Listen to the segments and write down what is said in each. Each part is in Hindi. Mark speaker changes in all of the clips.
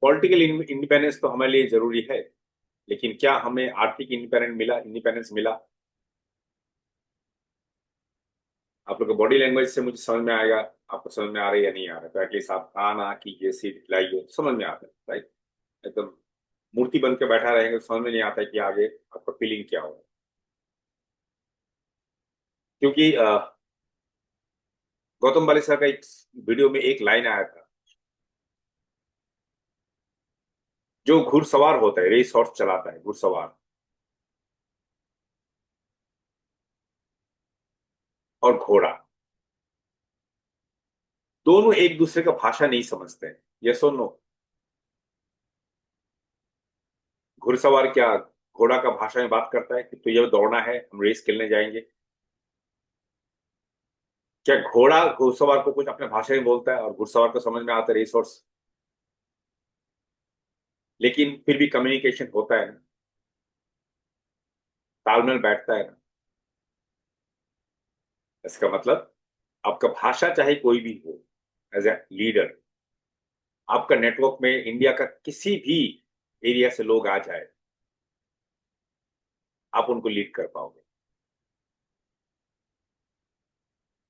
Speaker 1: पॉलिटिकल इंडिपेंडेंस तो हमारे लिए जरूरी है, लेकिन क्या हमें आर्थिक इंडिपेंडेंस मिला? आप लोग के बॉडी लैंग्वेज से मुझे समझ में आएगा, आपको समझ में आ रही है या नहीं आ रहा है। तो एटलीस्ट आप ना कीजिए, सीट दिलाइए तो समझ में आता है, राइट? एकदम मूर्ति बन के बैठा रहेंगे तो समझ में नहीं आता है कि आगे आपका फीलिंग क्या होगा। क्योंकि गौतम बालिसा का एक वीडियो में एक लाइन आया था, जो घुड़सवार होता है, रेस हॉर्स चलाता है घुड़सवार, और घोड़ा, दोनों एक दूसरे का भाषा नहीं समझते हैं। यस और नो? घुड़सवार क्या घोड़ा का भाषा में बात करता है कि तो ये दौड़ना है, हम रेस खेलने जाएंगे? क्या घोड़ा घुड़सवार को कुछ अपने भाषा में बोलता है और घुड़सवार को समझ में आता है रेस हॉर्स? लेकिन फिर भी कम्युनिकेशन होता है ना, तालमेल बैठता है ना। इसका मतलब आपका भाषा चाहे कोई भी हो, एज ए लीडर, आपका नेटवर्क में इंडिया का किसी भी एरिया से लोग आ जाए, आप उनको लीड कर पाओगे।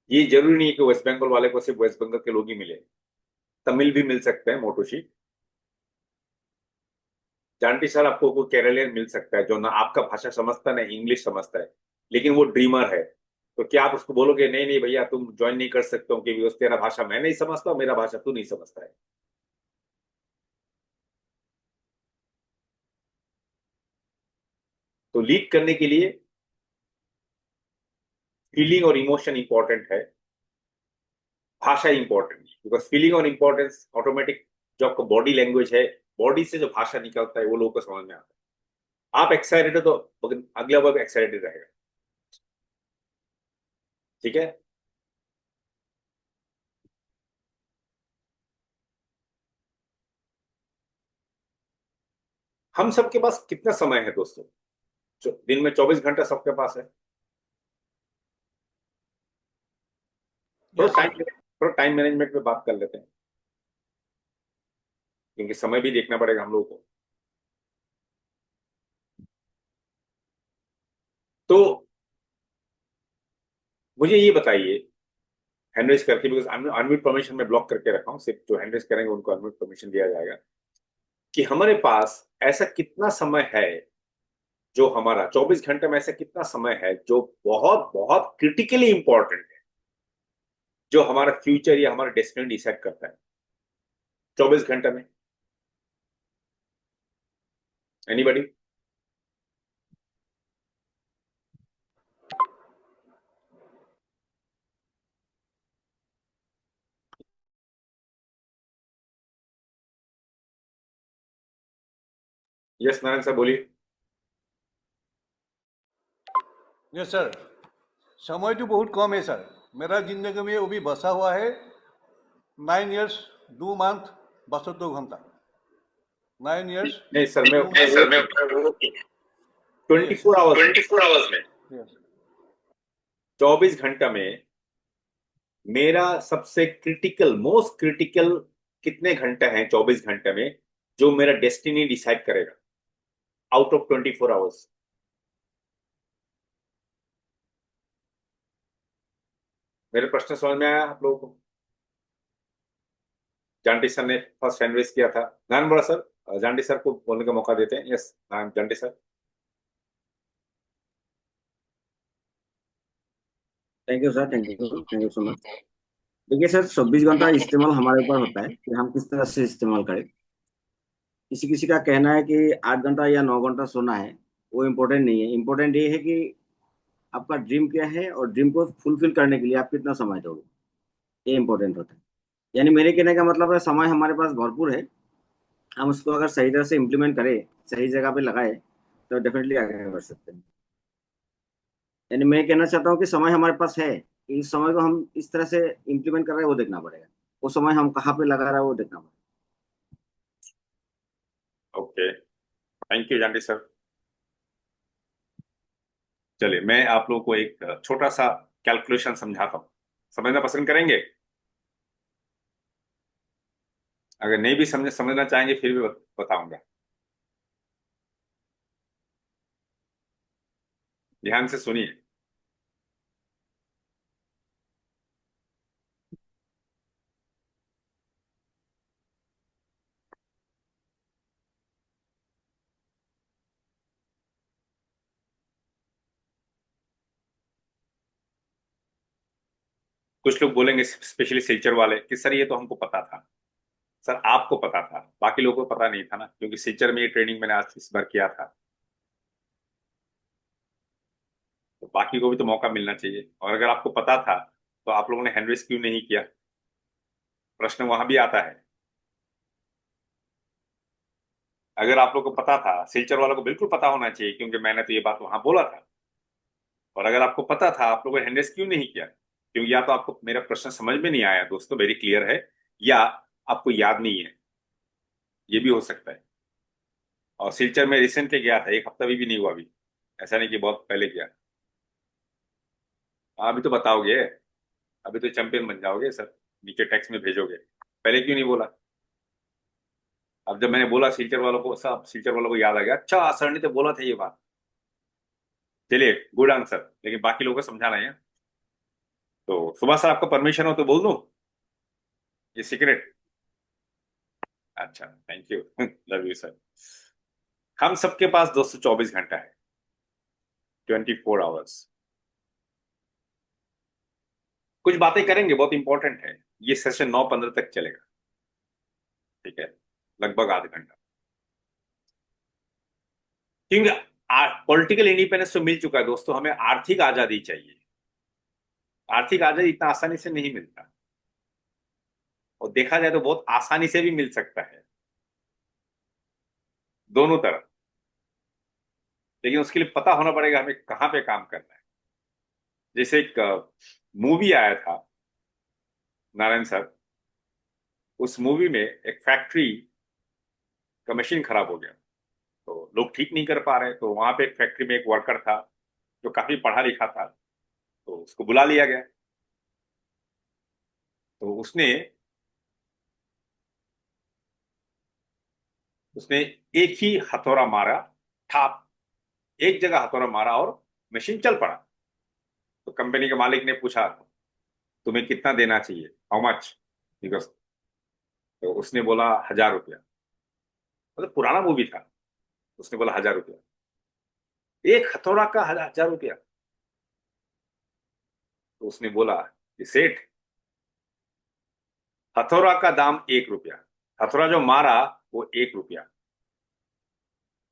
Speaker 1: ये जरूरी नहीं है कि वेस्ट बंगाल वाले को सिर्फ वेस्ट बंगाल के लोग ही मिले, तमिल भी मिल सकते हैं, मोटोशी। जानटी सर, आपको कोई केरलियन मिल सकता है जो ना आपका भाषा समझता ना इंग्लिश समझता है, लेकिन वो ड्रीमर है। तो क्या आप उसको बोलोगे नहीं नहीं भैया तुम ज्वाइन नहीं कर सकते हो क्योंकि तेरा भाषा मैं नहीं समझता, मेरा भाषा तू नहीं समझता है? तो लीड करने के लिए फीलिंग और इमोशन इंपॉर्टेंट है, भाषा इंपॉर्टेंट है। बिकॉज फीलिंग और इंपॉर्टेंस ऑटोमेटिक, जो आपका बॉडी लैंग्वेज है, बॉडी से जो भाषा निकलता है वो लोगों को समझ में आता है। आप एक्साइटेड हो तो अगला वर्ग एक्साइटेड रहेगा। ठीक है? हम सबके पास कितना समय है दोस्तों? दिन में 24 घंटा सबके पास है।
Speaker 2: Yes sir.
Speaker 1: थोड़ा टाइम मैनेजमेंट में बात कर लेते हैं, क्योंकि समय भी देखना पड़ेगा हम लोगों को। तो मुझे ये बताइए, हैंड रेज करके, बिकॉज अनम्यूट परमिशन में ब्लॉक करके रखा हूँ, सिर्फ जो हैंड रेज करेंगे उनको अनम्यूट परमिशन दिया जाएगा, कि हमारे पास ऐसा कितना समय है, जो हमारा 24 घंटे में ऐसा कितना समय है जो बहुत बहुत क्रिटिकली इंपॉर्टेंट है, जो हमारा फ्यूचर या हमारा डेस्टिनी डिसाइड करता है 24 घंटे में? एनीबडी? यस नारायण साहब बोलिए।
Speaker 2: Yes sir. समय तो बहुत कम है सर। मेरा जिंदगी में वो भी बसा हुआ है 9 years 2 month 72 घंटा। 9 years
Speaker 1: नहीं सर, मैं
Speaker 2: 2 month।
Speaker 1: वो
Speaker 2: सर मैं
Speaker 1: 24
Speaker 2: यस।
Speaker 1: आवर्स में,
Speaker 2: 24 hours में। यस।
Speaker 1: 24 घंटा में मेरा सबसे क्रिटिकल, मोस्ट क्रिटिकल कितने घंटे हैं 24 घंटे में, जो मेरा डेस्टिनी डिसाइड करेगा आउट ऑफ 24 आवर्स? मेरे प्रश्न समझ में आया आप लोगों को? जानटी सर ने फर्स्ट हैंड रेस किया था, नारायण बोला सर, जानटी सर को बोलने का मौका देते हैं। यस नारायण, जानटी sir.
Speaker 3: Thank you sir, thank you so much. देखिए सर, 24 घंटा इस्तेमाल हमारे ऊपर होता है कि हम किस तरह से इस्तेमाल करें। किसी किसी का कहना है कि 8 घंटा या 9 घंटा सोना है, वो इम्पोर्टेंट नहीं है। इम्पोर्टेंट ये है कि आपका ड्रीम क्या है और ड्रीम को फुलफिल करने के लिए आप कितना समय दोगे, ये इम्पोर्टेंट होता है। यानी मेरे कहने का मतलब है, समय हमारे पास भरपूर है। हम उसको अगर सही तरह से इम्प्लीमेंट करें, सही जगह पे लगाए, तो डेफिनेटली आगे बढ़ सकते हैं। यानी मैं कहना चाहता हूँ कि समय हमारे पास है, इस समय को हम इस तरह से इम्प्लीमेंट कर रहे हैं वो देखना पड़ेगा। वो समय हम कहाँ पे लगा रहे हैं वो देखना पड़ेगा।
Speaker 1: ओके, थैंक यू जानटी सर। चलिए मैं आप लोगों को एक छोटा सा कैलकुलेशन समझाता हूँ, समझना पसंद करेंगे? अगर नहीं भी समझना चाहेंगे फिर भी बताऊंगा। ध्यान से सुनिए। कुछ लोग बोलेंगे, स्पेशली सिलचर वाले, कि सर ये तो हमको पता था। सर आपको पता था, बाकी लोगों को पता नहीं था ना, क्योंकि सिलचर में ये ट्रेनिंग मैंने आज इस बार किया था। तो बाकी को भी तो मौका मिलना चाहिए। और अगर आपको पता था तो आप लोगों ने हैंड रेस क्यों नहीं किया? प्रश्न वहां भी आता है। अगर आप लोग को पता था, सिलचर वालों को बिल्कुल पता होना चाहिए, क्योंकि मैंने तो ये बात वहां बोला था। और अगर आपको पता था, आप लोगों ने हैंड रेस क्यों नहीं किया? क्योंकि या तो आपको मेरा प्रश्न समझ में नहीं आया दोस्तों, वेरी क्लियर है, या आपको याद नहीं है, ये भी हो सकता है। और सिलचर में रिसेंटली गया था, एक हफ्ता भी नहीं हुआ अभी, ऐसा नहीं कि बहुत पहले गया। अभी तो बताओगे, अभी तो चैंपियन बन जाओगे सर, नीचे टैक्स में भेजोगे। पहले क्यों नहीं बोला? अब जब मैंने बोला सिलचर वालों को, सब सिलचर वालों को याद आ गया, अच्छा सर ने तो बोला था ये बात। चलिए, गुड आंसर, लेकिन बाकी लोगों को समझाना है। तो सुभाष सर, आपका परमिशन हो तो बोल दूं ये सीक्रेट? अच्छा, thank you. Love you sir. हम सबके पास 224 घंटा है, 24 आवर्स। कुछ बातें करेंगे, बहुत इंपॉर्टेंट है। ये सेशन 9:15 तक चलेगा, ठीक है, लगभग आधा घंटा। क्योंकि पॉलिटिकल इंडिपेंडेंस तो मिल चुका है दोस्तों, हमें आर्थिक आजादी चाहिए। आर्थिक आजादी इतना आसानी से नहीं मिलता, और देखा जाए तो बहुत आसानी से भी मिल सकता है, दोनों तरफ। लेकिन उसके लिए पता होना पड़ेगा हमें कहाँ पे काम करना है। जैसे एक मूवी आया था, नारायण सर, उस मूवी में एक फैक्ट्री का मशीन खराब हो गया, तो लोग ठीक नहीं कर पा रहे, तो वहां पे एक फैक्ट्री में एक वर्कर था जो काफी पढ़ा लिखा था, तो उसको बुला लिया गया। तो उसने उसने एक ही हथौड़ा मारा, ठाप, एक जगह हथौड़ा मारा और मशीन चल पड़ा। तो कंपनी के मालिक ने पूछा, तुम्हें कितना देना चाहिए, हाउ मच? बिकॉज, तो उसने बोला 1,000 रुपया। मतलब पुराना मूवी था, उसने बोला 1,000 रुपया, एक हथौड़ा का 1,000 रुपया। तो उसने बोला कि सेठ, हथौड़ा का दाम 1 रुपया, हथौड़ा जो मारा वो 1 रुपया,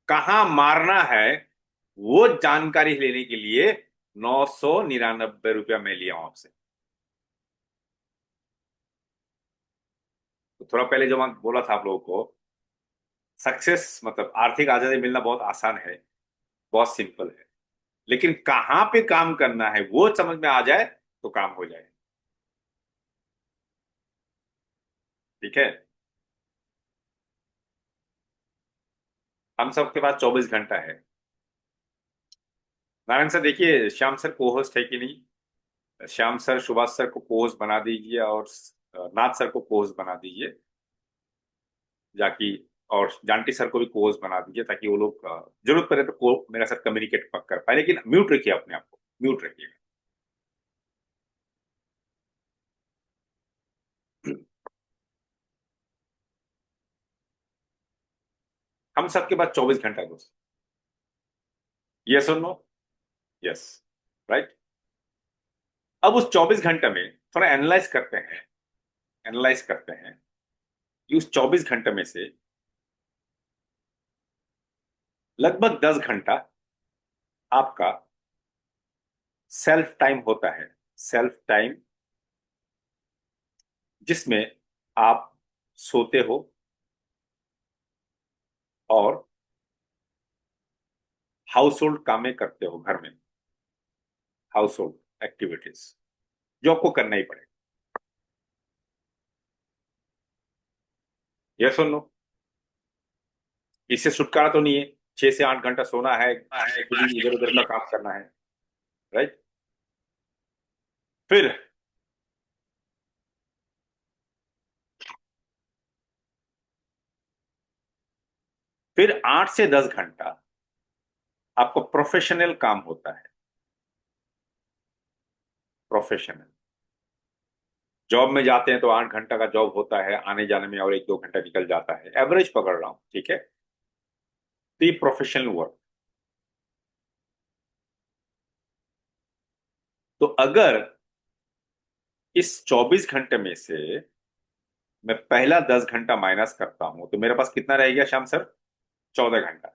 Speaker 1: कहाँ मारना है वो जानकारी लेने के लिए 999 रुपया मैं लिया हूं आपसे। तो थोड़ा पहले जो मैं बोला था आप लोगों को, सक्सेस मतलब आर्थिक आजादी मिलना बहुत आसान है, बहुत सिंपल है, लेकिन कहाँ पे काम करना है वो समझ में आ जाए तो काम हो जाए, ठीक है। हम सबके पास 24 घंटा है। नारायण सर देखिए, श्याम सर को होस्ट है कि नहीं? श्याम सर, सुभाष सर को पोस्ट बना दीजिए, और नाथ सर को पोस्ट बना दीजिए, जाकि और जानटी सर को भी पोस्ट बना दीजिए, ताकि वो लोग जरूरत पड़े तो मेरा साथ कम्युनिकेट कर पाए, लेकिन म्यूट रखिए अपने आप को, म्यूट रखिएगा। हम सबके पास 24 घंटा है दोस्त। यस और नो? Yes, right. अब उस 24 घंटे में थोड़ा एनालाइज करते हैं, एनालाइज करते हैं कि उस 24 घंटे में से लगभग 10 घंटा आपका सेल्फ टाइम होता है, सेल्फ टाइम, जिसमें आप सोते हो और हाउस होल्ड कामें करते हो घर में, हाउस होल्ड एक्टिविटीज जो आपको करना ही पड़ेगा। यस और नो? इससे छुटकारा तो नहीं है, 6 से 8 घंटा सोना है, खुद ही इधर उधर का काम करना है, राइट। फिर फिर 8 से 10 घंटा आपको प्रोफेशनल काम होता है। प्रोफेशनल जॉब में जाते हैं तो 8 घंटा का जॉब होता है, आने जाने में और 1-2 घंटा निकल जाता है, एवरेज पकड़ रहा हूं, ठीक है। तो ये प्रोफेशनल वर्क। तो अगर इस 24 घंटे में से मैं पहला 10 घंटा माइनस करता हूं तो मेरे पास कितना रह गया श्याम सर? 14 घंटा।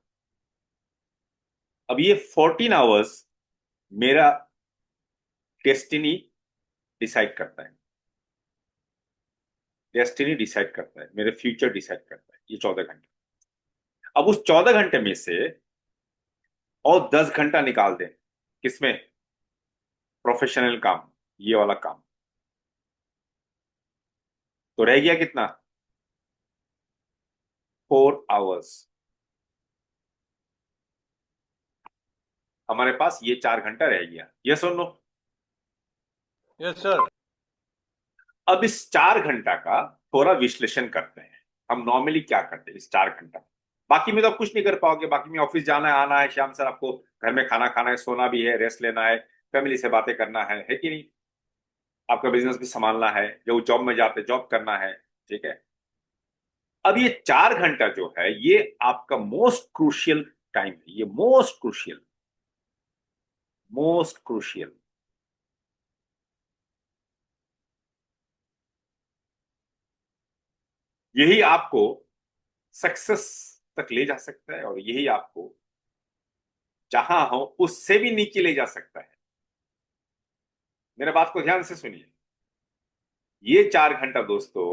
Speaker 1: अब ये 14 आवर्स मेरा डेस्टिनी डिसाइड करता है। डेस्टिनी डिसाइड करता है, मेरे फ्यूचर डिसाइड करता है ये 14 घंटे। अब उस 14 घंटे में से और 10 घंटा निकाल दें, किसमें? प्रोफेशनल काम, ये वाला काम। तो रह गया कितना? 4 आवर्स। हमारे पास ये 4 घंटा रह गया, यस और नो?
Speaker 2: Yes sir.
Speaker 1: अब इस 4 घंटा का थोड़ा विश्लेषण करते हैं। हम नॉर्मली क्या करते हैं इस 4 घंटा? बाकी में तो आप कुछ नहीं कर पाओगे, बाकी में ऑफिस जाना है, आना है, श्याम सर आपको घर में खाना खाना है, सोना भी है, रेस्ट लेना है, फैमिली से बातें करना है कि नहीं? आपका बिजनेस भी संभालना है, जो जॉब में जाते जॉब करना है, ठीक है। अब ये 4 घंटा जो है ये आपका मोस्ट क्रूशियल टाइम है, ये मोस्ट क्रूशियल, मोस्ट क्रूशियल। यही आपको सक्सेस तक ले जा सकता है और यही आपको जहां हो उससे भी नीचे ले जा सकता है। मेरे बात को ध्यान से सुनिए। ये 4 घंटा दोस्तों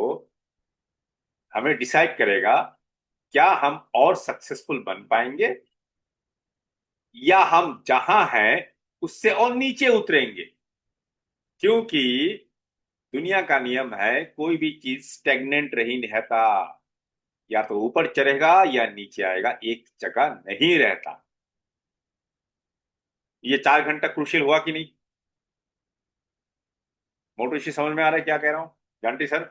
Speaker 1: हमें डिसाइड करेगा क्या हम और सक्सेसफुल बन पाएंगे या हम जहां हैं उससे और नीचे उतरेंगे। क्योंकि दुनिया का नियम है कोई भी चीज स्टेगनेंट नहीं रहता, या तो ऊपर चढ़ेगा या नीचे आएगा, एक जगह नहीं रहता। ये 4 घंटा क्रूशियल हुआ कि नहीं? मोटू जी समझ में आ रहा है क्या कह रहा हूं? जानती सर?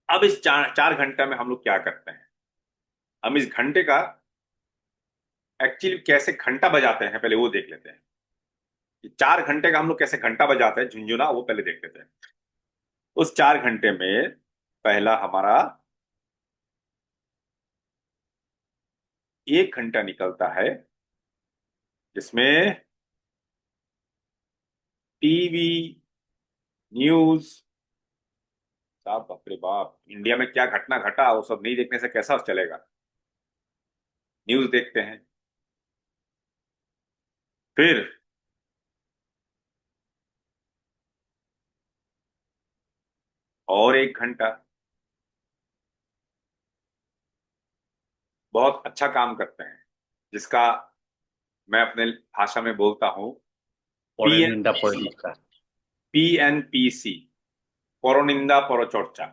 Speaker 1: अब इस 4 घंटा में हम लोग क्या करते हैं? हम इस घंटे का एक्चुअली कैसे घंटा बजाते हैं पहले वो देख लेते हैं। कि 4 घंटे का हम लोग कैसे घंटा बजाते हैं झुंझुना, वो पहले देख लेते हैं। उस 4 घंटे में पहला हमारा 1 घंटा निकलता है जिसमें टीवी, न्यूज। साहब बाप रे बाप, इंडिया में क्या घटना घटा वो सब नहीं देखने से कैसा चलेगा। न्यूज देखते हैं। फिर और 1 घंटा बहुत अच्छा काम करते हैं, जिसका मैं अपने भाषा में बोलता हूं
Speaker 4: পরনিন্দা
Speaker 1: पीएनपीसी।
Speaker 4: পরচর্চা।
Speaker 1: पीएनपीसी, परनिंदा परचर्चा।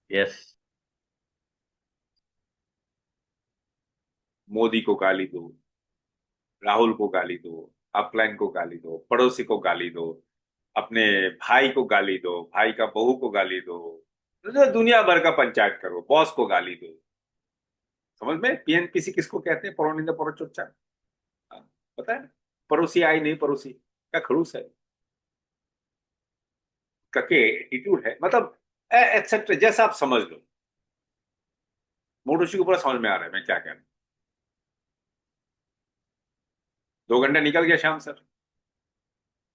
Speaker 4: यस।
Speaker 1: मोदी को गाली दो, राहुल को गाली दो, अपलाइन को गाली दो, पड़ोसी को गाली दो, अपने भाई को गाली दो, भाई का बहू को गाली दो, तो दुनिया भर का पंचायत करो, बॉस को गाली दो। समझ में? पीएनपीसी किसको कहते हैं? परनिंदा परचर्चा। हाँ, पता है? पड़ोसी आई नहीं पड़ोसी क्या खड़ूस है, कके एटीट्यूड है, मतलब एक्सेट्रा, जैसा आप समझ लो। मोटोशी को पूरा समझ में आ रहा है मैं क्या कह रहा हूं। 2 घंटा निकल गया श्याम सर।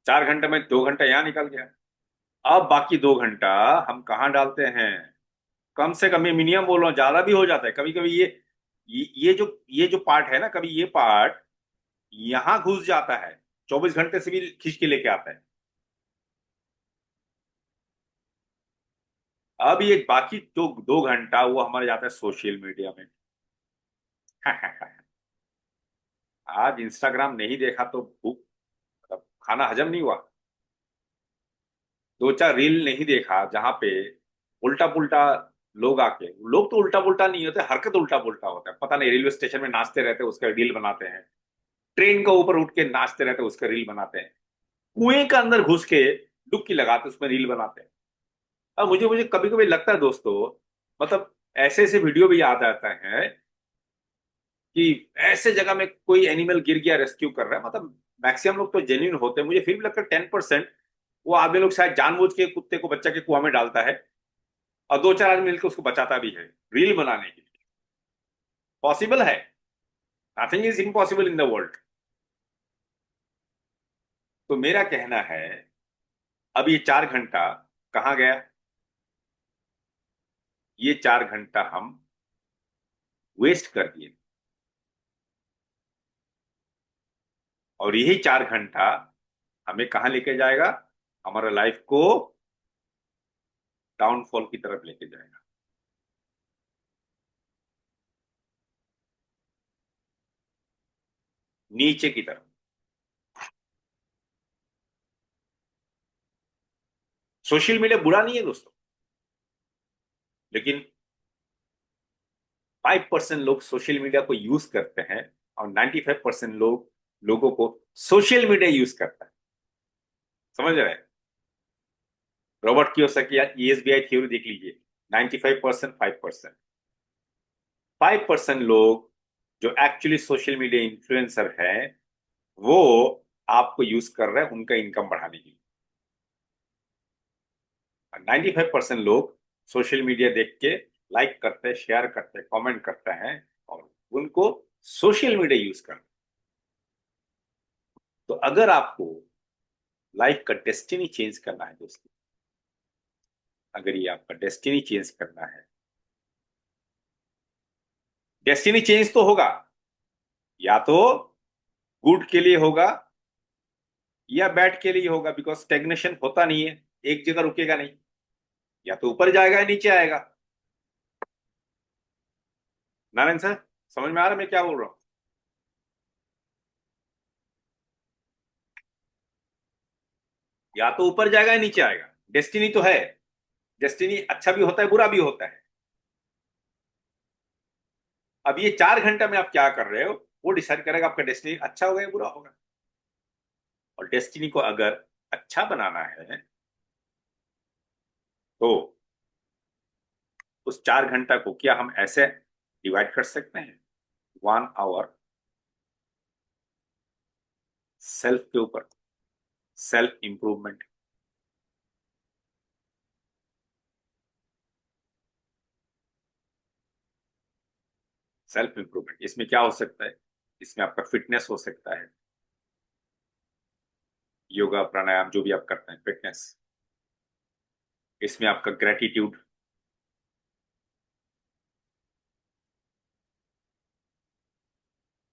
Speaker 1: 4 घंटे में 2 घंटा यहां निकल गया। अब बाकी 2 घंटा हम कहाँ डालते हैं? कम से कम, ये मिनिमम बोल रहा हूं, ज्यादा भी हो जाता है कभी कभी। ये जो पार्ट है ना, कभी ये पार्ट यहां घुस जाता है, 24 घंटे से भी खींच के लेके आता है। अब ये बाकी जो 2 घंटा वो हमारे जाता है सोशल मीडिया में। आज इंस्टाग्राम नहीं देखा तो भूख, मतलब खाना हजम नहीं हुआ। 2-4 रील नहीं देखा जहां पे उल्टा पुल्टा लोग आके, लोग तो उल्टा पुल्टा नहीं होते, हरकत उल्टा पुल्टा होता है, पता नहीं, रेलवे स्टेशन में नाचते रहते हैं उसका रील बनाते हैं, ट्रेन के ऊपर उठ के नाचते रहते हैं उसका रील बनाते हैं, कुएं के अंदर घुस के डुबकी लगाते उसमें रील बनाते हैं। अब मुझे मुझे कभी कभी लगता है दोस्तों, मतलब ऐसे ऐसे वीडियो भी याद आता है कि ऐसे जगह में कोई एनिमल गिर गया, रेस्क्यू कर रहा है, मतलब मैक्सिमम लोग तो जेन्युइन होते हैं। मुझे फिर भी लगता है 10% वो आदमी लोग शायद जानबूझ के कुत्ते को, बच्चा के कुआं में डालता है और दो चार आदमी मिलकर उसको बचाता भी है रील बनाने के लिए। पॉसिबल है, nothing is impossible in the world. तो मेरा कहना है अब ये 4 घंटा कहाँ गया? ये 4 घंटा हम वेस्ट कर दिए, और यही 4 घंटा हमें कहाँ लेके जाएगा? हमारा लाइफ को डाउनफॉल की तरफ लेके जाएगा। नीचे की तरफ। सोशल मीडिया बुरा नहीं है दोस्तों, लेकिन 5% लोग सोशल मीडिया को यूज करते हैं और 95% लोगों को सोशल मीडिया यूज करता है। समझ रहे हैं? रॉबर्ट कियोसाकी की ESBI थ्योरी देख लीजिए। 95% 5%। 5% लोग जो एक्चुअली सोशल मीडिया इन्फ्लुएंसर हैं, वो आपको यूज कर रहे हैं उनका इनकम बढ़ाने के लिए। 95% लोग सोशल मीडिया देख के लाइक करते हैं, शेयर करते हैं, कमेंट करते हैं और उनको सोशल मीडिया यूज करते हैं। तो अगर आपको लाइफ का डेस्टिनी चेंज करना है दोस्तों, अगर ये आपका डेस्टिनी चेंज करना है, डेस्टिनी चेंज तो होगा, या तो गुड के लिए होगा या बैड के लिए होगा, बिकॉज स्टेग्नेशन होता नहीं है, एक जगह रुकेगा नहीं, या तो ऊपर जाएगा या नीचे आएगा। नारायण सर, समझ में आ रहा है मैं क्या बोल रहा हूं? या तो ऊपर जाएगा या नीचे आएगा, डेस्टिनी तो है। डेस्टिनी अच्छा भी होता है, बुरा भी होता है। अब ये 4 घंटा में आप क्या कर रहे हो, वो डिसाइड करेगा आपका डेस्टिनी अच्छा होगा या बुरा होगा। और डेस्टिनी को अगर अच्छा बनाना है तो उस 4 घंटा को क्या हम ऐसे डिवाइड कर सकते हैं? 1 आवर सेल्फ के ऊपर, सेल्फ इंप्रूवमेंट। सेल्फ इंप्रूवमेंट इसमें क्या हो सकता है? इसमें आपका फिटनेस हो सकता है, योगा प्राणायाम जो भी आप करते हैं, फिटनेस। इसमें आपका ग्रेटिट्यूड,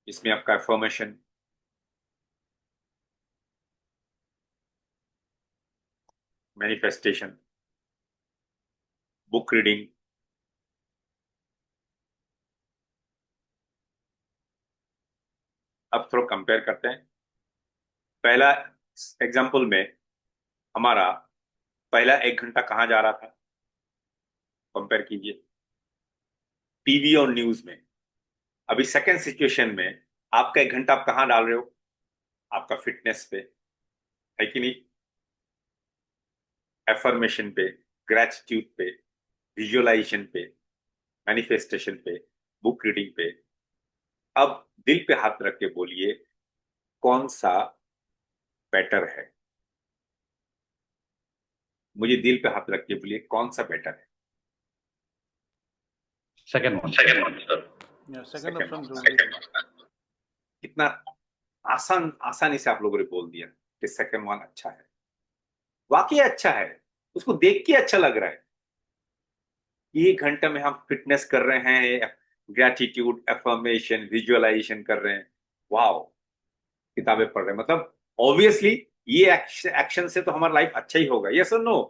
Speaker 1: इसमें आपका अफर्मेशन, मैनिफेस्टेशन, बुक रीडिंग। अब थोड़ा कंपेयर करते हैं। पहला एग्जाम्पल में हमारा पहला 1 घंटा कहाँ जा रहा था, कंपेयर कीजिए, टीवी और न्यूज में। अभी सेकंड सिचुएशन में आपका 1 घंटा आप कहाँ डाल रहे हो? आपका फिटनेस पे, है कि नहीं? एफर्मेशन पे, ग्रेटिट्यूड पे, विजुअलाइजेशन पे, मैनिफेस्टेशन पे, बुक रीडिंग पे। अब दिल पे हाथ रख के बोलिए, कौन सा बेटर है? मुझे दिल पे हाथ रख के बोलिए, कौन सा बेटर है?
Speaker 4: Second one, sir.
Speaker 2: Second
Speaker 1: second
Speaker 2: option
Speaker 1: one.
Speaker 2: जरूरी है।
Speaker 1: कितना आसानी से आप लोगों ने बोल दिया कि सेकंड वन अच्छा है। वाकई अच्छा है, उसको देख के अच्छा लग रहा है। 1 घंटे में हम फिटनेस कर रहे हैं, ग्रेटिट्यूड, एफर्मेशन, विजुअलाइजेशन कर रहे हैं। वाओ, किताबें पढ़ रहे हैं, मतलब ऑब्वियसली ये एक्शन से तो हमारा लाइफ अच्छा ही होगा। यस और नो?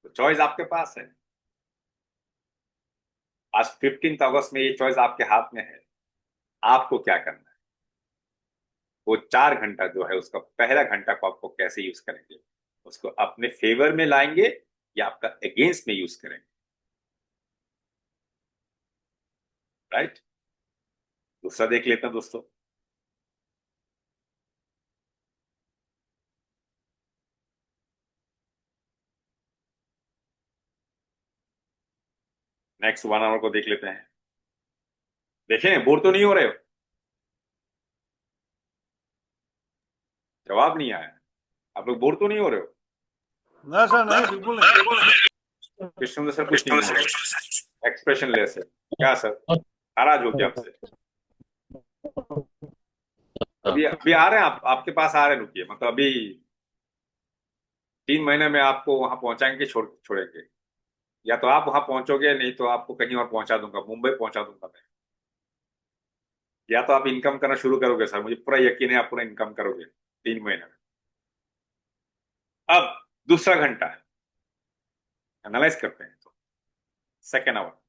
Speaker 1: तो चॉइस आपके पास है। आज 15 अगस्त में ये चॉइस आपके हाथ में है। आपको क्या करना है? वो 4 घंटा जो है, उसका पहला घंटा को आपको कैसे यूज करेंगे? उसको अपने फेवर में लाएंगे या आपका अगेंस्ट में यूज करेंगे? राइट? दूसरा देख लेते हैं दोस्तों। नेक्स्ट 1 आवर को देख लेते हैं। देखें, बोर तो नहीं हो रहे हो? जवाब नहीं आया। आप लोग बोर तो नहीं हो रहे हो?
Speaker 2: ना सर, नहीं, बिल्कुल नहीं।
Speaker 1: कृष्ण सर कुछ नहीं बोल रहे, एक्सप्रेशन लेस है क्या सर? नाराज हो क्या आपसे? अभी अभी आ रहे हैं, आप आपके पास आ रहे हैं, रुकिए, मतलब अभी 3 महीने में आपको वहां पहुंचाएंगे, छोड़ेंगे। या तो आप वहां पहुंचोगे, नहीं तो आपको कहीं और पहुंचा दूंगा, मुंबई पहुंचा दूंगा मैं। या तो आप इनकम करना शुरू करोगे सर, मुझे पूरा यकीन है आप पूरा इनकम करोगे 3 महीने में। अब दूसरा घंटा एनालाइज करते हैं तो, सेकेंड आवर।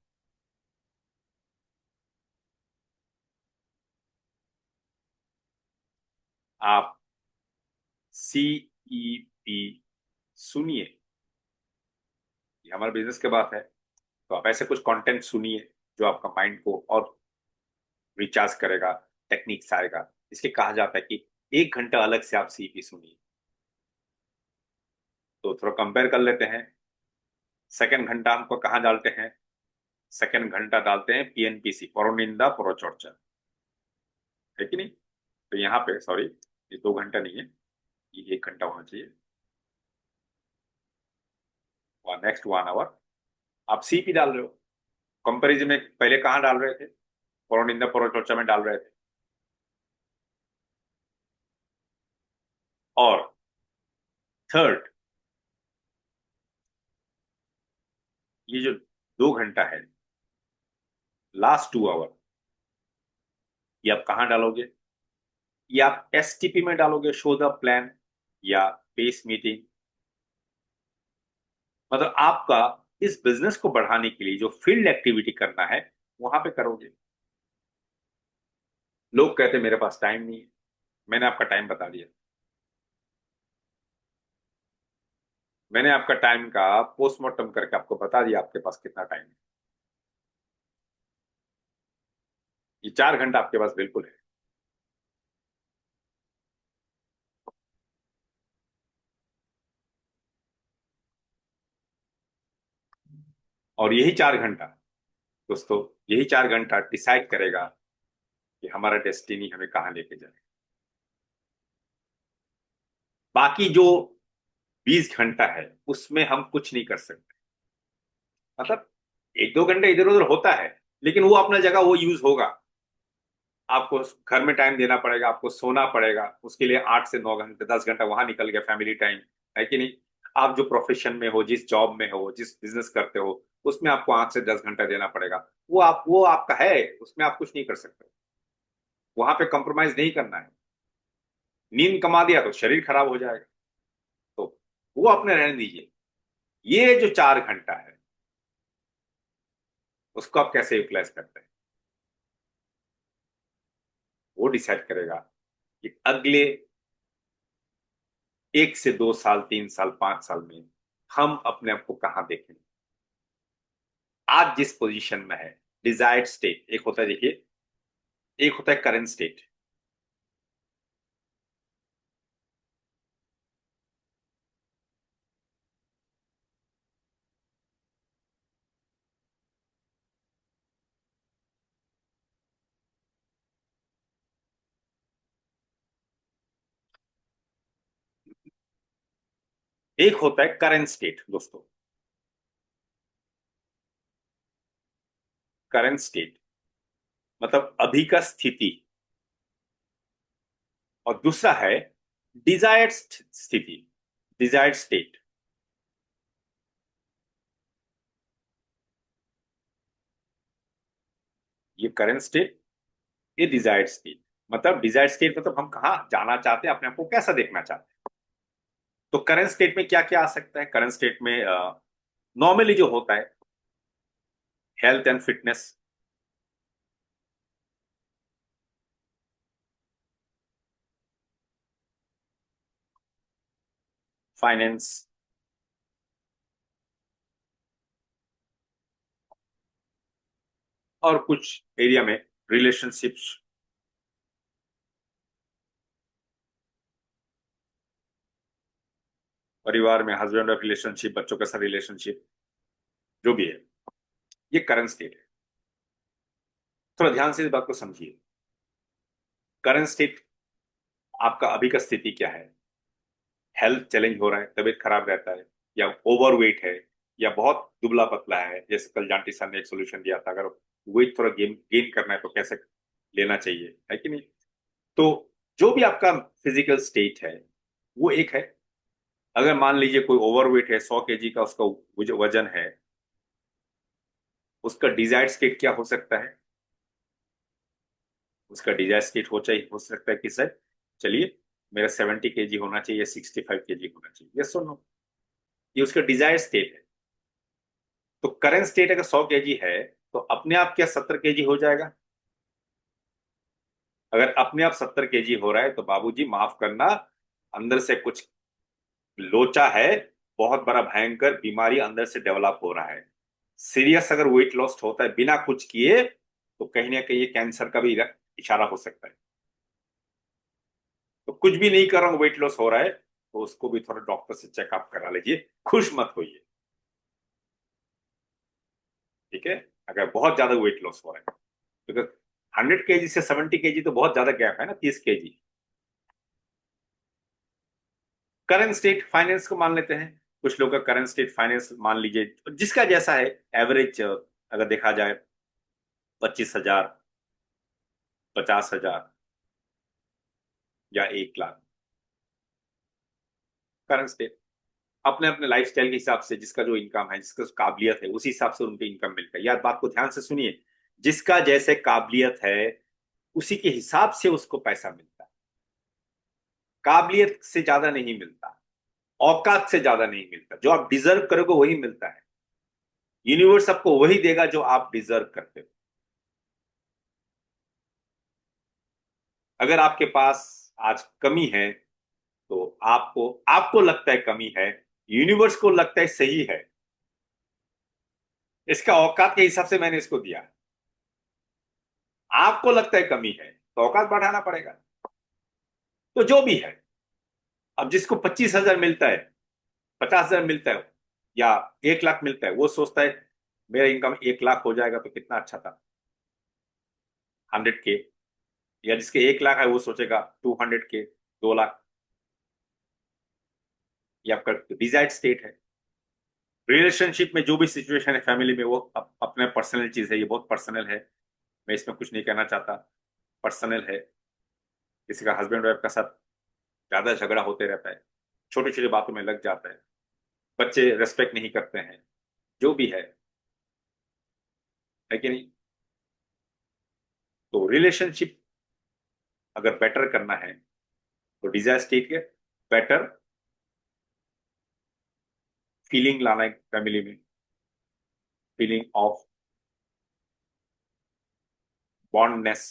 Speaker 1: आप CEP सुनिए, ये हमारे बिजनेस के बात है, तो आप ऐसे कुछ कंटेंट सुनिए जो आपका माइंड को और रिचार्ज करेगा, टेक्निक्स आएगा। इसलिए कहा जाता है कि 1 घंटा अलग से आप CEP सुनिए। तो थोड़ा कंपेयर कर लेते हैं। सेकंड घंटा हमको कहाँ डालते हैं? सेकंड घंटा डालते हैं PNPC, परनिंदा परचर्चा, है कि नहीं? तो यहाँ पे सॉरी, ये 2 घंटा नहीं है, ये 1 घंटा होना चाहिए। और नेक्स्ट 1 आवर आप CP डाल रहे हो। कंपेरिजन में पहले कहाँ डाल रहे थे? परनिंदा परचर्चा में डाल रहे थे। और थर्ड, ये जो 2 घंटा है, लास्ट 2 आवर, ये आप कहाँ डालोगे? ये आप STP में डालोगे, शो द प्लान, या पेस मीटिंग। मतलब आपका इस बिजनेस को बढ़ाने के लिए जो फील्ड एक्टिविटी करना है, वहां पे करोगे। लोग कहते हैं मेरे पास टाइम नहीं है, मैंने आपका टाइम बता दिया। मैंने आपका टाइम का पोस्टमार्टम करके आपको बता दिया आपके पास कितना टाइम है। ये 4 घंटा आपके पास बिल्कुल है। और यही 4 घंटा दोस्तों, यही 4 घंटा डिसाइड करेगा कि हमारा डेस्टिनी हमें कहाँ लेके जाए। बाकी जो 20 घंटा है उसमें हम कुछ नहीं कर सकते। मतलब 1-2 घंटे इधर उधर होता है, लेकिन वो अपना जगह वो यूज होगा। आपको घर में टाइम देना पड़ेगा, आपको सोना पड़ेगा, उसके लिए 8 से 9 घंटे, 10 घंटा वहां निकल गया फैमिली टाइम, है कि नहीं? आप जो प्रोफेशन में हो, जिस जॉब में हो, जिस बिजनेस करते हो, उसमें आपको 8 से 10 घंटा देना पड़ेगा। वो आपका है, उसमें आप कुछ नहीं कर सकते। वहां पे कॉम्प्रोमाइज नहीं करना है। नींद कमा दिया तो शरीर खराब हो जाएगा, तो वो अपने रहने दीजिए। ये जो 4 घंटा है, उसको आप कैसे यूटिलाइज करते हैं, वो डिसाइड करेगा कि अगले 1 से 2 साल, 3 साल, 5 साल में हम अपने आप को कहां देखें। आज जिस पोजीशन में है, डिजायर्ड स्टेट एक होता है, देखिए, एक होता है करंट स्टेट। एक होता है करंट स्टेट दोस्तों, करंट स्टेट मतलब अभी का स्थिति। और दूसरा है डिजायर्ड स्थिति, डिजायर्ड स्टेट। ये करंट स्टेट, ये डिजायर्ड स्टेट। मतलब डिजायर्ड स्टेट मतलब हम कहाँ जाना चाहते हैं, अपने आप को कैसा देखना चाहते हैं। तो करंट स्टेट में क्या क्या आ सकता है? करंट स्टेट में नॉर्मली जो होता है, हेल्थ एंड फिटनेस, फाइनेंस, और कुछ एरिया में रिलेशनशिप्स, परिवार में हस्बैंड वाइफ रिलेशनशिप, बच्चों के साथ रिलेशनशिप, जो भी है। ये करंट स्टेट है। थोड़ा ध्यान से इस बात को समझिए। करंट स्टेट आपका अभी का स्थिति क्या है? हेल्थ चैलेंज हो रहा है, तबीयत खराब रहता है, या ओवरवेट है, या बहुत दुबला पतला है, जैसे कल जानटी सर ने एक सोल्यूशन दिया था, अगर वेट थोड़ा गेन करना है तो कैसे लेना चाहिए, है कि नहीं? तो जो भी आपका फिजिकल स्टेट है वो एक है। अगर मान लीजिए कोई ओवरवेट है, 100 kg का उसका वजन है, उसका डिजायर्ड स्टेट क्या हो सकता है? उसका डिजायर्ड स्टेट हो सकता है कि सर चलिए मेरा 70 kg होना चाहिए, 65 kg होना चाहिए, यस और नो, ये उसका डिजायर्ड स्टेट है। तो करंट स्टेट अगर 100 kg है तो अपने आप क्या 70 kg हो जाएगा? अगर अपने आप 70 kg हो रहा है तो बाबूजी माफ करना, अंदर से कुछ लोचा है, बहुत बड़ा भयंकर बीमारी अंदर से डेवलप हो रहा है। सीरियस अगर वेट लॉस होता है बिना कुछ किए तो कहीं ना कहीं ये कैंसर का भी इशारा हो सकता है। तो कुछ भी नहीं कर रहा हूं, वेट लॉस हो रहा है, तो उसको भी थोड़ा डॉक्टर से चेकअप करा लीजिए, खुश मत होइए, ठीक है? अगर बहुत ज्यादा वेट लॉस हो रहा है, तो 100 kg से 70 kg तो बहुत ज्यादा गैप है ना, 30 kg। करंट स्टेट फाइनेंस को मान लेते हैं। कुछ लोग का करंट स्टेट फाइनेंस मान लीजिए, जिसका जैसा है, एवरेज अगर देखा जाए 25,000, 50,000 या 1 लाख, करंट स्टेट। अपने अपने लाइफस्टाइल के हिसाब से जिसका जो इनकम है, जिसका काबिलियत है, उसी हिसाब से उनके इनकम मिलता है। यार बात को ध्यान से सुनिए, जिसका जैसे काबिलियत है उसी के हिसाब से उसको पैसा मिलता है। काबिलियत से ज्यादा नहीं मिलता, औकात से ज्यादा नहीं मिलता, जो आप डिजर्व करोगे वही मिलता है। यूनिवर्स आपको वही देगा जो आप डिजर्व करते हो। अगर आपके पास आज कमी है तो आपको आपको लगता है कमी है, यूनिवर्स को लगता है सही है, इसका औकात के हिसाब से मैंने इसको दिया। आपको लगता है कमी है तो औकात बढ़ाना पड़ेगा। तो जो भी है, अब जिसको 25,000 मिलता है, 50,000 मिलता है, या 1 लाख मिलता है, वो सोचता है मेरा इनकम 1 लाख हो जाएगा तो कितना अच्छा था, 100 के। या जिसके 1 लाख है वो सोचेगा 200 के, 2 लाख। ये आपका डिजायर्ड स्टेट है। रिलेशनशिप में जो भी सिचुएशन है फैमिली में, वो अपने पर्सनल चीज है, ये बहुत पर्सनल है, मैं इसमें कुछ नहीं कहना चाहता, पर्सनल है। किसी का हस्बैंड वाइफ का साथ ज्यादा झगड़ा होते रहता है, छोटी छोटी बातों में लग जाता है, बच्चे रेस्पेक्ट नहीं करते हैं, जो भी है कि नहीं? तो रिलेशनशिप अगर बेटर करना है तो डिजायर स्टेट के बेटर फीलिंग लाना है फैमिली में, फीलिंग ऑफ बॉन्डनेस,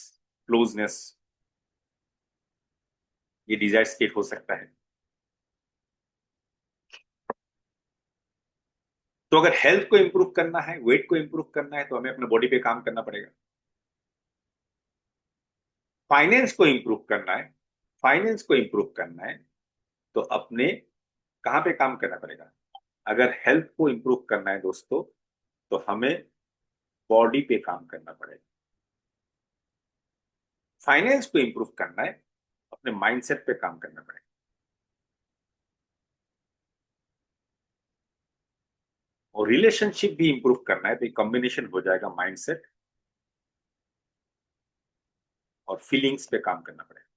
Speaker 1: क्लोजनेस, ये डिजायर स्टेट हो सकता है। तो अगर हेल्थ को इंप्रूव करना है, वेट को इंप्रूव करना है, तो हमें अपने बॉडी पे काम करना पड़ेगा। फाइनेंस को इंप्रूव करना है, फाइनेंस को इंप्रूव करना है तो अपने कहाँ पे काम करना पड़ेगा? अगर हेल्थ को इंप्रूव करना है दोस्तों, तो हमें बॉडी पे काम करना पड़ेगा। फाइनेंस को इंप्रूव करना है, अपने माइंडसेट पे काम करना पड़ेगा। और रिलेशनशिप भी इंप्रूव करना है, तो कॉम्बिनेशन हो जाएगा माइंडसेट और फीलिंग्स पे काम करना पड़ेगा।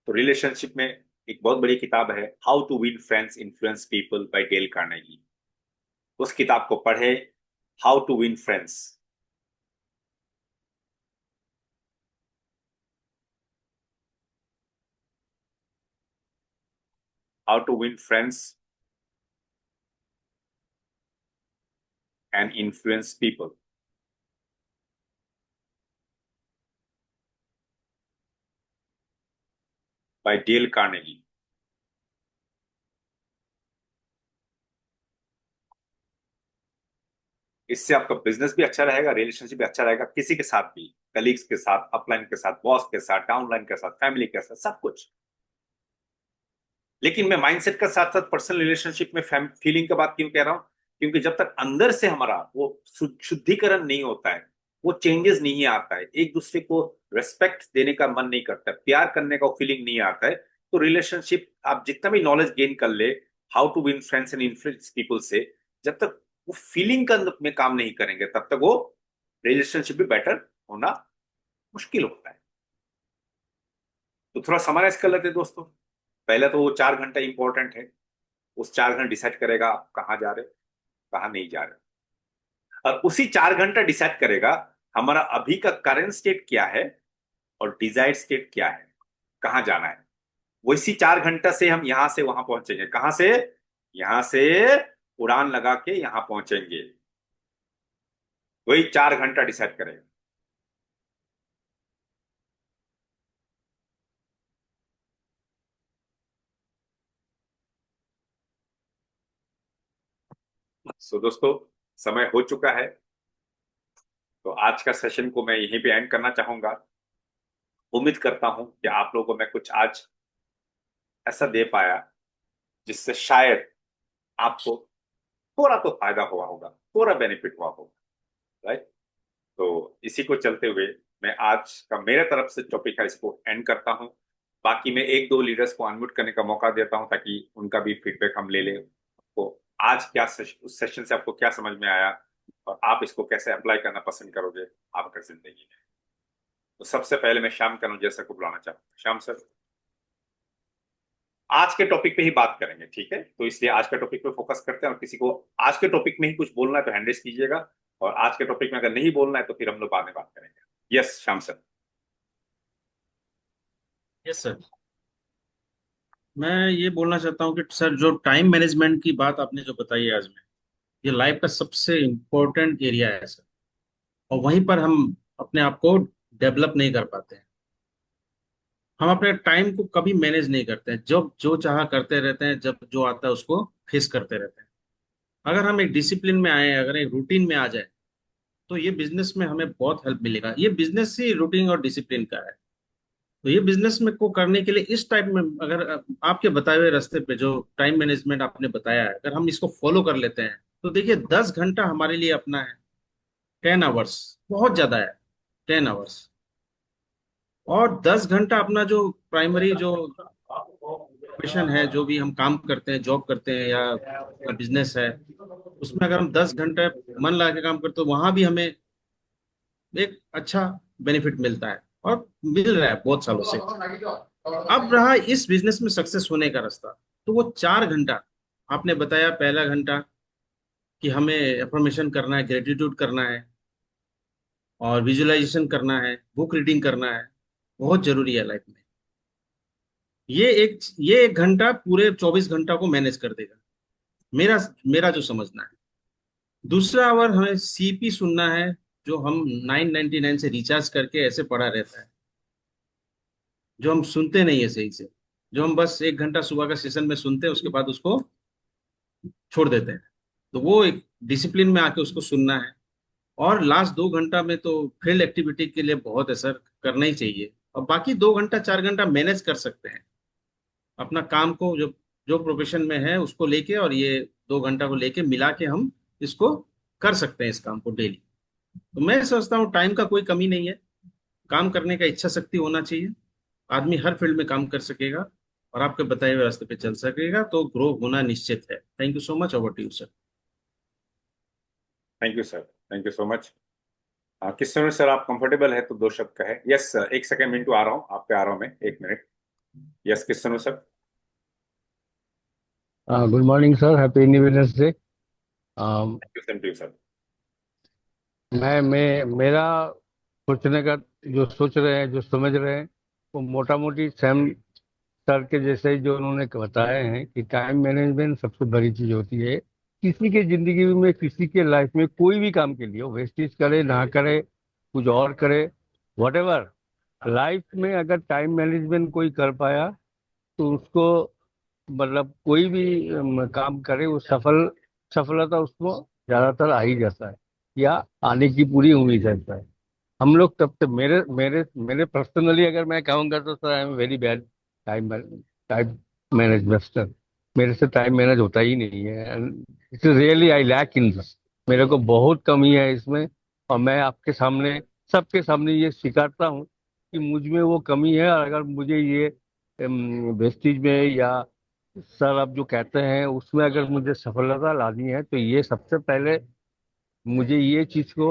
Speaker 1: तो रिलेशनशिप में एक बहुत बड़ी किताब है, how to win friends influence people by Dale Carnegie. उस किताब को पढ़े, how to win friends. How to win friends and influence people by Dale Carnegie. इससे आपका बिजनेस भी अच्छा रहेगा, रिलेशनशिप भी अच्छा रहेगा, किसी के साथ भी, कलीग्स के साथ, अपलाइन के साथ, बॉस के साथ, डाउनलाइन के साथ, फैमिली के साथ, सब कुछ। लेकिन मैं माइंडसेट का साथ साथ पर्सनल रिलेशनशिप में फीलिंग का बात क्यों कह रहा हूं? क्योंकि जब तक अंदर से हमारा वो शुद्धिकरण नहीं होता है, वो चेंजेस नहीं आता है, एक दूसरे को रेस्पेक्ट देने का मन नहीं करता, प्यार करने का फीलिंग नहीं आता है, तो रिलेशनशिप आप जितना भी नॉलेज गेन कर ले, how to win friends and influence people से, जब तक वो फीलिंग का में काम नहीं करेंगे, तब तक वो रिलेशनशिप भी बेटर होना मुश्किल होता है। तो थोड़ा समराइज कर लेते हैं दोस्तों। पहले तो वो 4 घंटा इंपॉर्टेंट है। उस 4 घंटे डिसाइड करेगा आप कहाँ जा रहे, कहाँ नहीं जा रहे, और उसी 4 घंटा डिसाइड करेगा हमारा अभी का करंट स्टेट क्या है और डिजायर्ड स्टेट क्या है, कहाँ जाना है। वैसी 4 घंटा से हम यहां से वहां पहुंचेंगे। कहां से? यहां से उड़ान लगा के यहां पहुंचेंगे। वही 4 घंटा डिसाइड करेगा। सो दोस्तों, समय हो चुका है, तो आज का सेशन को मैं यहीं पे एंड करना चाहूंगा। उम्मीद करता हूं कि आप लोगों को मैं कुछ आज ऐसा दे पाया जिससे शायद आपको थोड़ा तो फायदा हुआ होगा, थोड़ा बेनिफिट हुआ होगा, राइट? तो इसी को चलते हुए मैं आज का मेरे तरफ से टॉपिक है इसको एंड करता हूं। बाकी मैं एक दो लीडर्स को अनम्यूट करने का मौका देता हूं ताकि उनका भी फीडबैक हम ले लें। तो आज क्या उस सेशन से आपको क्या समझ में आया और आप इसको कैसे अप्लाई करना पसंद करोगे आपकी जिंदगी में? तो सबसे पहले मैं श्याम कनौजिया सर को बुलाना चाहता हूँ। श्याम सर, आज के टॉपिक पे ही बात करेंगे, ठीक है? तो इसलिए आज के टॉपिक पे फोकस करते हैं, और किसी को आज के टॉपिक में ही कुछ बोलना है तो हैंड रेस कीजिएगा, और आज के टॉपिक में अगर नहीं बोलना है तो फिर हम लोग बाद में बात करेंगे। Yes Shyam sir.
Speaker 5: Yes sir. मैं ये बोलना चाहता हूँ कि सर जो टाइम मैनेजमेंट की बात आपने जो बताई है आज में, ये लाइफ का सबसे इम्पोर्टेंट एरिया है सर। और वहीं पर हम अपने आप को डेवलप नहीं कर पाते हैं। हम अपने टाइम को कभी मैनेज नहीं करते हैं, जब जो चाह करते रहते हैं, जब जो आता है उसको फेस करते रहते हैं। अगर हम एक डिसिप्लिन में आए, अगर एक रूटीन में आ जाए, तो ये बिजनेस में हमें बहुत हेल्प मिलेगा। ये बिजनेस ही रूटीन और डिसिप्लिन का है। तो ये बिजनेस में को करने के लिए इस टाइप में, अगर आपके बताए हुए रास्ते पे जो टाइम मैनेजमेंट आपने बताया है, अगर हम इसको फॉलो कर लेते हैं, तो देखिए 10 घंटा हमारे लिए अपना है। 10 आवर्स बहुत ज्यादा है। 10 आवर्स और 10 घंटा अपना जो प्राइमरी जो प्रोफेशन है, जो भी हम काम करते हैं, जॉब करते हैं या बिजनेस है, उसमें अगर हम 10 घंटे मन लगा के काम करते हैं, तो वहां भी हमें एक अच्छा बेनिफिट मिलता है और मिल रहा है बहुत सालों से। अब रहा इस बिजनेस में सक्सेस होने का रास्ता, तो वो 4 घंटा आपने बताया। पहला घंटा कि हमें एफर्मेशन करना है, ग्रेटिट्यूड करना है, और विजुअलाइजेशन करना है, बुक रीडिंग करना है, बहुत जरूरी है लाइफ में। ये एक घंटा पूरे 24 घंटा को मैनेज कर देगा, मेरा मेरा जो समझना है। दूसरा आवर हमें सीपी सुनना है, जो हम 999 से रिचार्ज करके ऐसे पड़ा रहता है, जो हम सुनते नहीं है सही से, जो हम बस 1 घंटा सुबह का सेशन में सुनते हैं, उसके बाद उसको छोड़ देते हैं। तो वो एक डिसिप्लिन में आके उसको सुनना है। और लास्ट 2 घंटा में तो फील्ड एक्टिविटी के लिए बहुत है सर, करना ही चाहिए। और बाकी 2 घंटा 4 घंटा मैनेज कर सकते हैं अपना काम को, जो जो प्रोफेशन में है उसको लेके, और ये 2 घंटा को लेके मिला के हम इसको कर सकते हैं, इस काम को डेली। तो मैं सोचता हूँ टाइम का कोई कमी नहीं है। काम करने का इच्छा शक्ति होना चाहिए। आदमी हर फील्ड में काम कर सकेगा और आपके बताए हुए रास्ते पे चल सकेगा, तो ग्रो होना निश्चित है। Thank you so much. Over to you sir.
Speaker 1: Thank you sir, thank you so much. किस समय सर आप कंफर्टेबल है तो दो शब्द कहे। यस सर, एक सेकंड मिनटू आ रहा हूँ, आप पे आ रहा हूँ मैं, 1 मिनट। यस किस समय sir.
Speaker 6: Good morning sir, happy Independence Day.
Speaker 1: Thank you, same to you sir.
Speaker 6: मैं मेरा सोचने का, जो सोच रहे हैं, जो समझ रहे हैं, वो मोटा मोटी सैम सर के जैसे ही जो उन्होंने बताए हैं कि टाइम मैनेजमेंट सबसे बड़ी चीज होती है। किसी के जिंदगी में, किसी के लाइफ में, कोई भी काम के लिए, वेस्टेज करे ना करे, कुछ और करे, वटेवर, लाइफ में अगर टाइम मैनेजमेंट कोई कर पाया, तो उसको, मतलब कोई भी काम करे, वो सफलता उसको ज्यादातर आ ही जाता है, या आने की पूरी उम्मीद रहता है। हम लोग तब तक, मेरे मेरे मेरे पर्सनली अगर मैं कहूँगा तो sir, I am very bad time time manage master. मेरे से टाइम मैनेज होता ही नहीं है। It's really I lack in this. मेरे को बहुत कमी है इसमें। और मैं आपके सामने, सबके सामने ये स्वीकारता हूँ कि मुझ में वो कमी है। और अगर मुझे ये वेस्टिज में या सर आप जो कहते हैं उसमें अगर मुझे सफलता लानी है तो ये सबसे पहले मुझे ये चीज को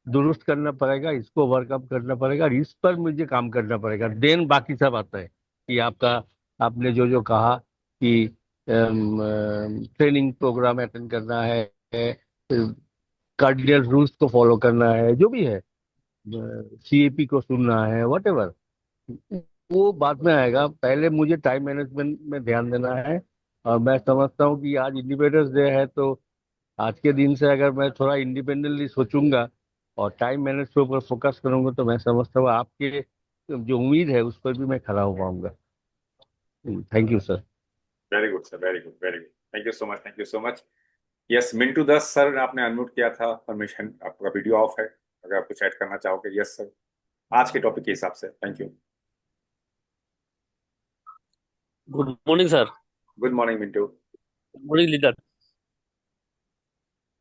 Speaker 6: दुरुस्त करना पड़ेगा, इसको वर्कअप करना पड़ेगा, और इस पर मुझे काम करना पड़ेगा। देन बाकी सब आता है कि आपका, आपने जो जो कहा कि ट्रेनिंग प्रोग्राम अटेंड करना है, कार्डिनल रूल्स को फॉलो करना है, जो भी है, सीएपी को सुनना है, वटेवर, वो बाद में आएगा। पहले मुझे टाइम मैनेजमेंट में ध्यान देना है। और मैं समझता हूँ कि आज इंडिपेंडेंस डे है, तो आज के दिन से अगर मैं थोड़ा इंडिपेंडेंटली सोचूंगा और टाइम मैनेज के ऊपर फोकस करूंगा तो मैं समझता हूँ आपके जो उम्मीद है उस पर भी मैं खड़ा हो पाऊंगा। Thank you sir.
Speaker 1: Very good sir, very good, very good. Thank you so much, thank you so much. Yes, Mintu दस सर, आपने अनम्यूट किया था, परमिशन, आपका वीडियो ऑफ है, अगर आप कुछ ऐड करना चाहोगे। यस सर, आज के टॉपिक के हिसाब से। Thank you.
Speaker 7: Good morning sir.
Speaker 1: Good morning Mintu.
Speaker 7: Good morning leader.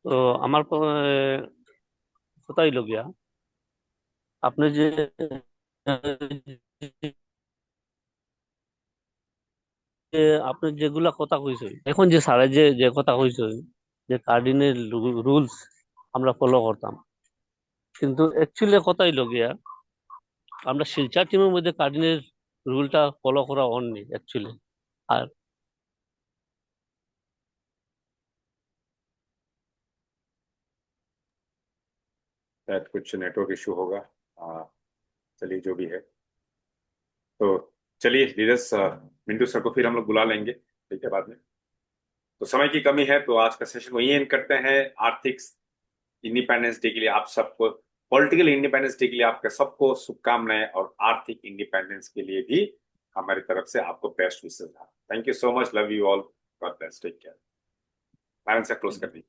Speaker 7: তো আমার কথা হইল গিয়া আপনি যে যে আপনি যেগুলা কথা কইছেন এখন, যে স্যারে যে যে কথা কইছেন যে কার্ডিনের রুলস আমরা ফলো করতাম, কিন্তু অ্যাকচুয়ালি কথা হইল গিয়া আমরা শিলচর টিমের মধ্যে কার্ডিনের রুলটা ফলো করা অন নি অ্যাকচুয়ালি। আর
Speaker 1: शायद कुछ नेटवर्क इशू होगा। चलिए, जो भी है। तो चलिए लीडर्स, मिंटू सर को फिर हम लोग बुला लेंगे, ठीक है, बाद में। तो समय की कमी है, तो आज का सेशन वही एंड करते हैं। आर्थिक इंडिपेंडेंस डे के लिए आप सबको, पॉलिटिकल इंडिपेंडेंस डे के लिए आपके सबको शुभकामनाएं, और आर्थिक इंडिपेंडेंस के लिए भी हमारी तरफ से आपको best wishes. Thank you so much, love you all, God bless, take care. Line से क्लोज कर दी।